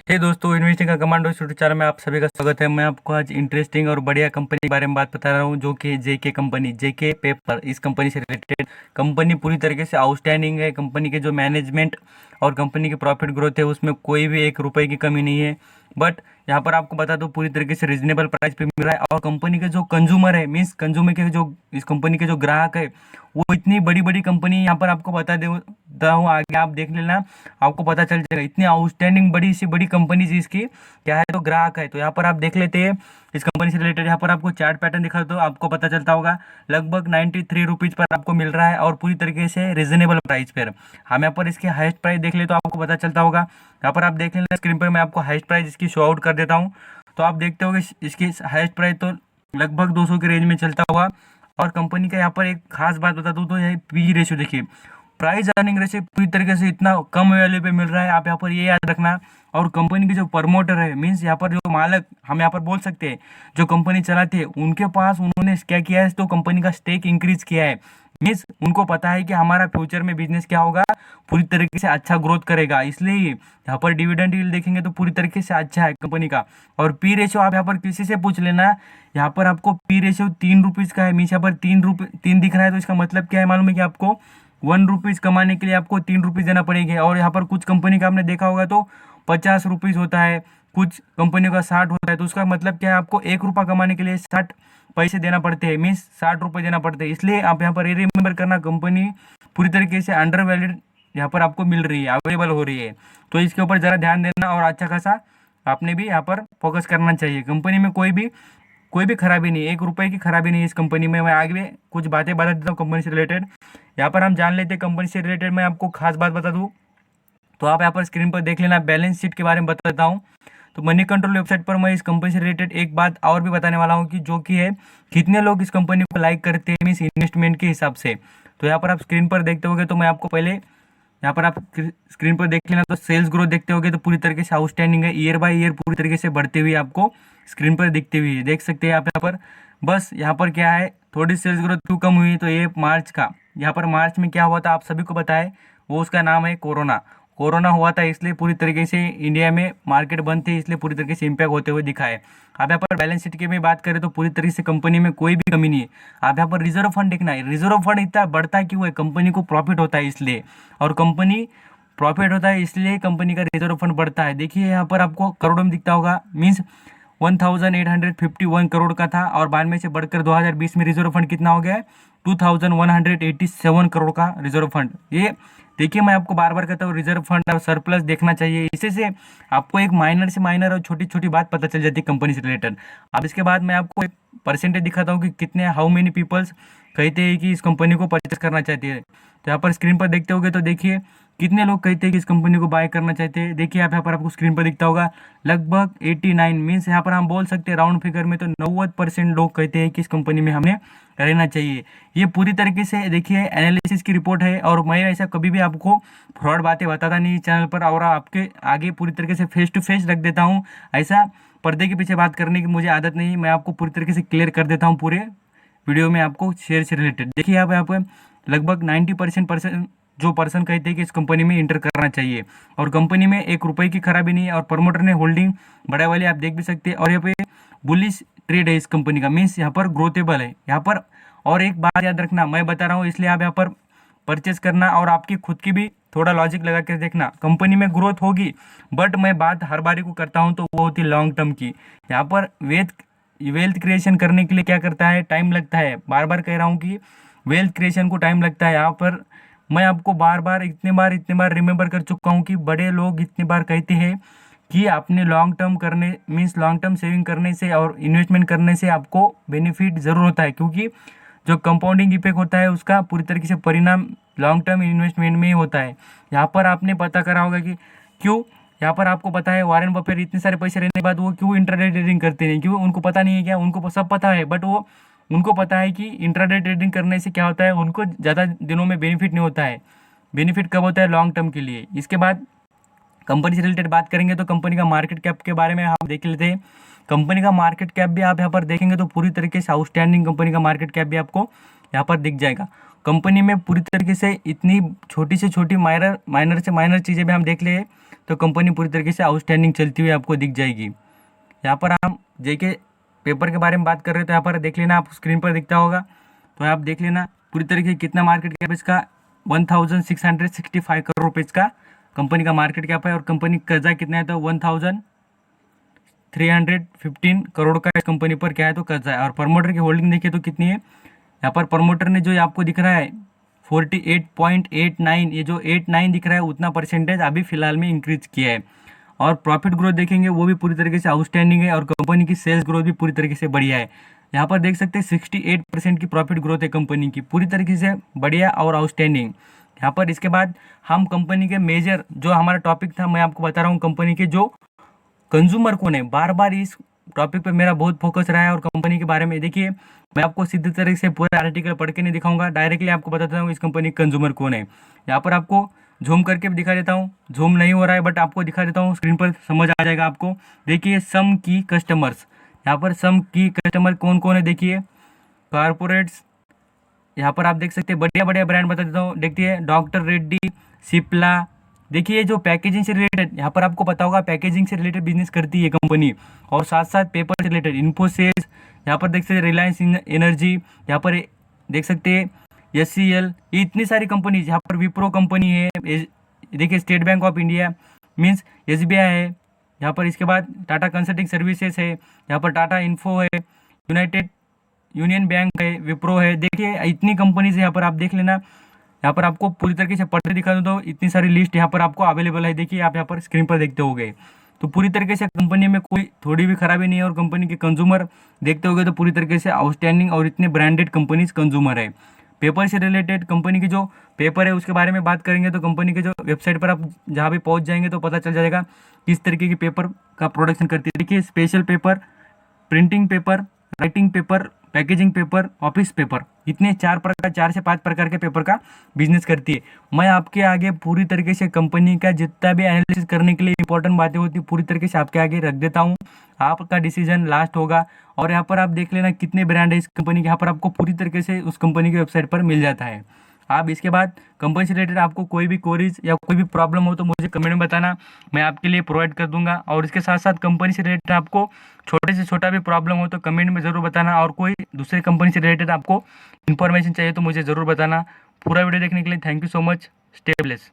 हे दोस्तों, इन्वेस्टिंग का commando YouTube channel में आप सभी का स्वागत है। मैं आपको आज इंटरेस्टिंग और बढ़िया कंपनी के बारे में बात बता रहा हूँ, जो कि जेके कंपनी, जेके पेपर। इस कंपनी से रिलेटेड कंपनी पूरी तरीके से आउटस्टैंडिंग है। कंपनी के जो मैनेजमेंट और कंपनी की प्रॉफिट ग्रोथ है, उसमें कोई भी एक रुपए की कमी नहीं है। बट यहाँ पर आपको बता दो, पूरी तरीके से रीजनेबल प्राइस पे मिल रहा है। और कंपनी के जो कंज्यूमर है, मीन्स कंज्यूमर के जो इस कंपनी के जो ग्राहक है, वो इतनी बड़ी बड़ी कंपनी यहाँ पर आपको बता देता हूँ, आगे आप देख लेना, आपको पता चल जाएगा। इतनी आउटस्टैंडिंग बड़ी सी बड़ी कंपनी जी इसकी क्या है, तो ग्राहक है। तो यहाँ पर आप देख लेते हैं इस कंपनी से रिलेटेड। यहाँ पर आपको चार्ट पैटर्न दिखा दो, आपको पता चलता होगा। लगभग 93 रुपीज़ पर आपको मिल रहा है और पूरी तरीके से रिजनेबल प्राइस पर। हम यहाँ पर इसके हाईएस्ट प्राइस देख ले तो आपको पता चलता होगा। यहाँ पर आप देख लेना, स्क्रीन पर मैं आपको हाईएस्ट प्राइस इसकी शो आउट कर देता हूँ। तो आप देखते हो इसकी हाईएस्ट प्राइस तो लगभग 200 के रेंज में चलता होगा। और कंपनी का यहाँ पर एक खास बात बता दूँ तो यह पी रेशियो देखिए, प्राइस अर्निंग रेशियो पूरी तरीके से इतना कम वैल्यू पे मिल रहा है। आप यहाँ पर ये याद रखना। और कंपनी के जो प्रमोटर है, मीन्स यहाँ पर जो मालक हम यहाँ पर बोल सकते हैं, जो कंपनी चलाते हैं, उनके पास उन्होंने क्या किया है, तो कंपनी का स्टेक इंक्रीज किया है। मीन्स उनको पता है कि हमारा फ्यूचर में बिजनेस क्या होगा, पूरी तरीके से अच्छा ग्रोथ करेगा। इसलिए यहाँ पर डिविडेंड यील्ड देखेंगे तो पूरी तरीके से अच्छा है कंपनी का। और पी रेशियो आप यहाँ पर किसी से पूछ लेना, यहाँ पर आपको पी रेशियो 3 रुपीज़ का है। मीन्स यहाँ पर 3 दिख रहा है, तो इसका मतलब क्या है मालूम है कि आपको 1 रुपीज़ कमाने के लिए आपको 3 रुपीज़ देना पड़ेगी। और यहाँ पर कुछ कंपनी का आपने देखा होगा तो 50 रुपीज़ होता है, कुछ कंपनियों का 60 होता है। तो उसका मतलब क्या है, आपको 1 रुपया कमाने के लिए 60 पैसे देना पड़ते हैं, मीन्स 60 रुपये देना पड़ते हैं। इसलिए आप यहाँ पर ये रिमेंबर करना, कंपनी पूरी तरीके से अंडर वैल्यूड यहाँ पर आपको मिल रही है, अवेलेबल हो रही है। तो इसके ऊपर ज़रा ध्यान देना और अच्छा खासा आपने भी यहाँ पर फोकस करना चाहिए। कंपनी में कोई भी खराबी नहीं है, 1 रुपये की खराबी नहीं है इस कंपनी में। मैं आगे कुछ बातें बता देता हूँ कंपनी से रिलेटेड। यहाँ पर हम जान लेते हैं कंपनी से रिलेटेड। मैं आपको खास बात बता दूँ तो आप यहाँ पर स्क्रीन पर देख लेना, बैलेंस शीट के बारे में बता देता हूँ। तो मनी कंट्रोल वेबसाइट पर मैं इस कंपनी से रिलेटेड एक बात और भी बताने वाला हूँ, कि जो कि है कितने लोग इस कंपनी को लाइक करते हैं, मीन्स इन्वेस्टमेंट के हिसाब से। तो यहाँ पर आप स्क्रीन पर देखते होगे, तो मैं आपको पहले यहाँ पर आप स्क्रीन पर देख लेना, तो सेल्स ग्रोथ देखते होगे तो पूरी तरीके से आउटस्टैंडिंग है। ईयर बाय ईयर पूरी तरीके से बढ़ते हुए आपको स्क्रीन पर दिखते हुए देख सकते हैं आप यहाँ पर। बस यहाँ पर क्या है, थोड़ी सेल्स ग्रोथ क्यों कम हुई, तो ये मार्च का, यहाँ पर मार्च में क्या हुआ था आप सभी को पता है, वो उसका नाम है कोरोना हुआ था। इसलिए पूरी तरीके से इंडिया में मार्केट बंद थी, इसलिए पूरी तरीके से इम्पैक्ट होते हुए दिखा है। आप यहाँ पर बैलेंस शीट की भी बात करें तो पूरी तरीके से कंपनी में कोई भी कमी नहीं है। आप यहाँ पर रिजर्व फंड देखना है, रिजर्व फंड इतना बढ़ता क्यों है, कंपनी को प्रॉफिट होता है इसलिए। और कंपनी प्रॉफिट होता है इसलिए कंपनी का रिजर्व फंड बढ़ता है। देखिए यहाँ पर आपको करोड़ों में दिखता होगा, मीन्स 1851 करोड़ का था, और बाद में से बढ़कर 2020 में रिजर्व फंड कितना हो गया है, 2187 करोड़ का रिजर्व फंड। ये देखिए, मैं आपको बार बार कहता हूँ, रिजर्व फंड और सरप्लस देखना चाहिए। इससे से आपको एक माइनर से माइनर और छोटी छोटी बात पता चल जाती है कंपनी से रिलेटेड। अब इसके बाद मैं आपको एक परसेंटेज दिखाता हूँ कि कितने, हाउ मेनी पीपल्स कहते हैं कि इस कंपनी को परचेस करना चाहते हैं। तो यहाँ पर स्क्रीन पर देखते होगे तो देखिए कितने लोग कहते हैं कि इस कंपनी को बाय करना चाहते हैं। देखिए आप यहाँ पर आपको स्क्रीन पर दिखता होगा लगभग 89, मीन्स यहाँ पर हम बोल सकते हैं राउंड फिगर में तो 90% लोग कहते हैं कि इस कंपनी में हमें रहना चाहिए। ये पूरी तरीके से देखिए एनालिसिस की रिपोर्ट है, और मैं ऐसा कभी भी आपको फ्रॉड बातें बताता नहीं चैनल पर, और आपके आगे पूरी तरीके से फेस टू फेस रख देता हूँ। ऐसा पर्दे के पीछे बात करने की मुझे आदत नहीं, मैं आपको पूरी तरीके से क्लियर कर देता हूँ पूरे वीडियो में आपको शेयर से रिलेटेड। देखिए आप यहाँ पर लगभग 90% जो पर्सन कहते हैं कि इस कंपनी में इंटर करना चाहिए, और कंपनी में 1 रुपये की खराबी नहीं है, और प्रमोटर ने होल्डिंग बड़ा वाली आप देख भी सकते हैं। और यहाँ पे बुलिश ट्रेड है इस कंपनी का, मीन्स यहाँ पर ग्रोथेबल है यहाँ पर। और एक बात याद रखना, मैं बता रहा हूँ इसलिए आप यहाँ पर परचेस करना, और आपकी खुद की भी थोड़ा लॉजिक लगा कर देखना। कंपनी में ग्रोथ होगी, बट मैं बात हर बारी को करता हूँ तो वो होती है लॉन्ग टर्म की। यहाँ पर वेल्थ क्रिएशन करने के लिए क्या करता है, टाइम लगता है। बार बार कह रहा हूँ कि वेल्थ क्रिएशन को टाइम लगता है। यहाँ पर मैं आपको बार बार इतने बार रिमेंबर कर चुका हूँ कि बड़े लोग इतनी बार कहते हैं कि आपने लॉन्ग टर्म करने, मीन्स लॉन्ग टर्म सेविंग करने से और इन्वेस्टमेंट करने से आपको बेनिफिट ज़रूर होता है, क्योंकि जो कंपाउंडिंग इफेक्ट होता है उसका पूरी तरीके से परिणाम लॉन्ग टर्म इन्वेस्टमेंट में ही होता है। यहाँ पर आपने पता करा होगा कि क्यों, यहाँ पर आपको पता है वॉरेन बफेट इतने सारे पैसे रहने के बाद वो क्यों इंट्राडे ट्रेडिंग करते नहीं, क्यों, उनको पता नहीं है क्या, उनको सब पता है, बट वो उनको पता है कि इंट्राडे ट्रेडिंग करने से क्या होता है, उनको ज़्यादा दिनों में बेनिफिट नहीं होता है। बेनिफिट कब होता है, लॉन्ग टर्म के लिए। इसके बाद कंपनी से रिलेटेड बात करेंगे तो कंपनी का मार्केट कैप के बारे में हम देख लेते हैं। कंपनी का मार्केट कैप भी आप यहाँ पर देखेंगे तो पूरी तरीके से आउटस्टैंडिंग कंपनी का मार्केट कैप भी आपको यहाँ पर दिख जाएगा। कंपनी में पूरी तरीके से इतनी छोटी से छोटी माइनर से माइनर चीज़ें भी हम देख ले तो कंपनी पूरी तरीके से आउटस्टैंडिंग चलती हुई आपको दिख जाएगी। यहाँ पर हम जेके पेपर के बारे में बात कर रहे हैं तो यहाँ पर देख लेना, आप स्क्रीन पर दिखता होगा तो आप देख लेना पूरी तरीके से कितना मार्केट कैप इसका 1665 करोड़ रुपये इसका कंपनी का मार्केट कैप है। और कंपनी कर्जा कितना है तो 1315 करोड़ का इस कंपनी पर क्या है तो कर्जा है। और प्रमोटर की होल्डिंग देखिए तो कितनी है, यहाँ पर प्रमोटर ने जो आपको दिख रहा है 48.89, ये जो 89 दिख रहा है उतना परसेंटेज अभी फिलहाल में इंक्रीज किया है। और प्रॉफिट ग्रोथ देखेंगे वो भी पूरी तरीके से आउटस्टैंडिंग है और कंपनी की सेल्स ग्रोथ भी पूरी तरीके से बढ़िया है। यहाँ पर देख सकते हैं 68% की प्रॉफिट ग्रोथ है कंपनी की, पूरी तरीके से बढ़िया और आउटस्टैंडिंग। यहाँ पर इसके बाद हम कंपनी के मेजर जो हमारा टॉपिक था मैं आपको बता रहा हूँ कंपनी के जो कंज्यूमर कौन है, बार बार इस टॉपिक पे मेरा बहुत फोकस रहा है। और कंपनी के बारे में देखिए मैं आपको सीधी तरीके से पूरा आर्टिकल पढ़ के नहीं दिखाऊंगा, डायरेक्टली आपको बताता हूँ इस कंपनी का कंज्यूमर कौन है। यहाँ पर आपको झूम करके भी दिखा देता हूँ, झूम नहीं हो रहा है बट आपको दिखा देता हूँ, स्क्रीन पर समझ आ जाएगा आपको। देखिए सम की कस्टमर्स, यहाँ पर सम की कस्टमर कौन कौन है देखिए, कारपोरेट्स, यहाँ पर आप देख सकते हैं बढ़िया बढ़िया ब्रांड बता देता हूँ। देखिए डॉक्टर रेड्डी, सिप्ला, देखिए जो पैकेजिंग से रिलेटेड, यहाँ पर आपको पता होगा पैकेजिंग से रिलेटेड बिजनेस करती है कंपनी, और साथ साथ पेपर से रिलेटेड इन्फोसिस, यहाँ पर देख सकते हैं रिलायंस एनर्जी, यहाँ पर देख सकते हैं SCL, ये इतनी सारी कंपनी, यहाँ पर विप्रो कंपनी है, देखिए state bank of India means SBI है, यहाँ पर इसके बाद टाटा कंसल्टिंग सर्विसेज है, यहाँ पर टाटा इन्फो है, यूनाइटेड यूनियन बैंक है, विप्रो है। देखिए इतनी कंपनीज है, यहाँ पर आप देख लेना। यहाँ पर आपको पूरी तरीके से पढ़ के दिखा दूँ तो इतनी सारी लिस्ट यहाँ पर आपको अवेलेबल है। देखिए आप यहाँ पर स्क्रीन पर देखते होगे तो पूरी तरीके से कंपनी में कोई थोड़ी भी खराबी नहीं है, और कंपनी के कंज्यूमर देखते होगे तो पूरी तरीके से आउटस्टैंडिंग और इतने ब्रांडेड कंपनीज कंज्यूमर है। पेपर से रिलेटेड कंपनी की जो पेपर है उसके बारे में बात करेंगे तो कंपनी के जो वेबसाइट पर आप जहाँ भी पहुँच जाएंगे तो पता चल जाएगा किस तरीके की पेपर का प्रोडक्शन करती है। देखिए special paper, printing paper, writing paper, packaging paper, office paper, इतने 4 से 5 प्रकार के पेपर का बिजनेस करती है। मैं आपके आगे पूरी तरीके से कंपनी का जितना भी एनालिसिस करने के लिए इंपॉर्टेंट बातें होती है पूरी तरीके से आपके आगे रख देता हूँ, आपका डिसीजन लास्ट होगा। और यहाँ पर आप देख लेना कितने ब्रांड है इस कंपनी के, यहाँ पर आपको पूरी तरीके से उस कंपनी की वेबसाइट पर मिल जाता है। आप इसके बाद कंपनी से रिलेटेड आपको कोई भी क्वेरीज या कोई भी प्रॉब्लम हो तो मुझे कमेंट में बताना, मैं आपके लिए प्रोवाइड कर दूंगा। और इसके साथ साथ कंपनी से रिलेटेड आपको छोटे से छोटा भी प्रॉब्लम हो तो कमेंट में ज़रूर बताना, और कोई दूसरी कंपनी से रिलेटेड आपको इन्फॉर्मेशन चाहिए तो मुझे ज़रूर बताना। पूरा वीडियो देखने के लिए thank you so much, stay blessed.